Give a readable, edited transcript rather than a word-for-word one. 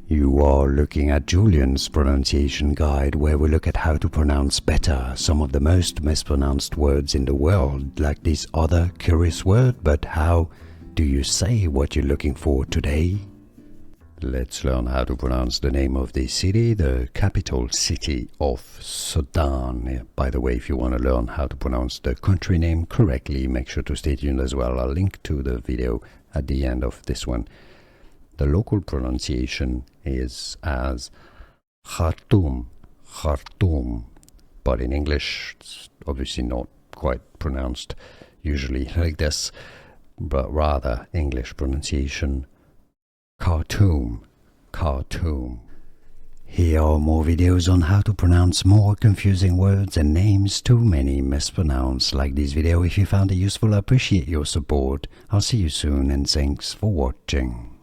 You are looking at Julian's pronunciation guide, where we look at how to pronounce better some of the most mispronounced words in the world, like this other curious word. But how do you say what you're looking for today? Let's learn how to pronounce the name of this city, the capital city of Sudan. By the way, if you want to learn how to pronounce the country name correctly, make sure to stay tuned as well. I'll link to the video at the end of this one. The local pronunciation is as Khartoum, Khartoum, but in English it's obviously not quite pronounced usually like this, but rather English pronunciation Khartoum, Khartoum. Here are more videos on how to pronounce more confusing words and names too many mispronounced. Like this video if you found it useful. I appreciate your support. I'll see you soon and thanks for watching.